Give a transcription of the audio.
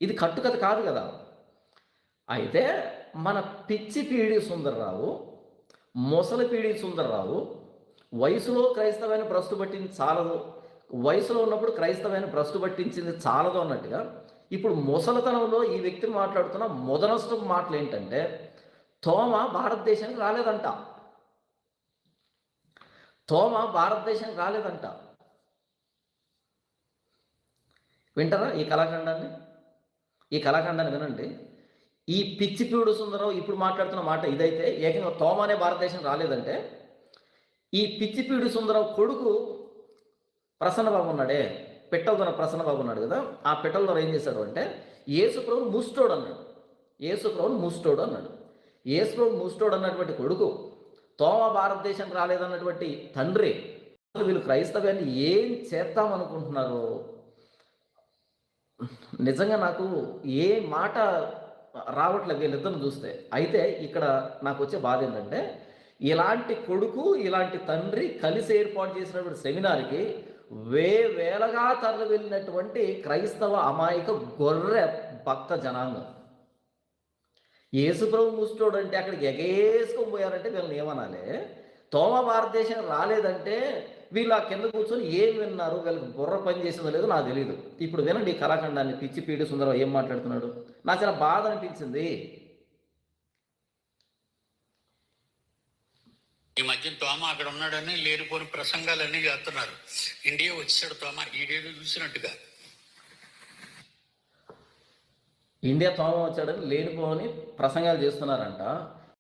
ఇది కట్టుకథ కాదు కదా. అయితే మన పిచ్చి పీడి సుందర్రావు, ముసలి పీడి సుందర్రావు వయసులో క్రైస్తవాన్ని భ్రష్టు పట్టింది చాలదు, వయసులో ఉన్నప్పుడు క్రైస్తవాన్ని భ్రష్టు పట్టించింది చాలదు అన్నట్టుగా ఇప్పుడు ముసలితనంలో ఈ వ్యక్తిని మాట్లాడుతున్న మొదనష్టం మాటలు ఏంటంటే, తోమ భారతదేశానికి రాలేదంట, తోమ భారతదేశానికి రాలేదంట. వింటారా ఈ కళాఖండాన్ని? ఈ కళాఖండాన్ని వినండి. ఈ పిచ్చిపీడు సుందరం ఇప్పుడు మాట్లాడుతున్న మాట ఇదైతే, ఏకంగా తోమ అనే భారతదేశం రాలేదంటే, ఈ పిచ్చిపీడు సుందరం కొడుకు ప్రసన్నబాబు ఉన్నాడే, పిట్టలదొర ప్రసన్నబాబు ఉన్నాడు కదా, ఆ పిట్టలదొర ఏం చేశాడు అంటే, యేసుప్రభుని ముస్టోడు అన్నాడు. యేసుప్రభుని ముస్టోడు అన్నాడు. యేసుప్రభు ముస్టోడు అన్నటువంటి కొడుకు, తోమ భారతదేశానికి రాలేదన్నటువంటి తండ్రి, వీళ్ళు క్రైస్తవ్యాన్ని ఏం చేద్దామనుకుంటున్నారు? నిజంగా నాకు ఏ మాట రావట్లేదు వీళ్ళిద్దరిని చూస్తే. అయితే ఇక్కడ నాకు వచ్చే బాధ ఏంటంటే, ఇలాంటి కొడుకు ఇలాంటి తండ్రి కలిసి ఏర్పాటు చేసినటువంటి సెమినార్కి వేవేలగా తరలి వెళ్ళినటువంటి క్రైస్తవ అమాయక గొర్రె భక్త జనాంగం. యేసుప్రభు ముస్టోడు అంటే అక్కడికి ఎగేసుకొని పోయారంటే వీళ్ళని ఏమనాలి? తోమ భారతదేశం రాలేదంటే వీళ్ళు ఆ కింద కూర్చొని ఏం విన్నారు, వీళ్ళకి బుర్ర పని చేసిందో లేదో నాకు తెలియదు. ఇప్పుడు వినండి ఈ కళాఖండాన్ని. పిచ్చి పీడి సుందరం ఏం మాట్లాడుతున్నాడు, నాకు చాలా బాధ అనిపించింది. ఈ మధ్య తోమ అక్కడ ఉన్నాడని లేనిపోని ప్రసంగాలన్నీ చేస్తున్నారు. ఇండియా వచ్చాడు తోమ, ఈడేడు చూసినట్టుగా. ఇండియా తోమ వచ్చాడని లేనిపోని ప్రసంగాలు చేస్తున్నారంట.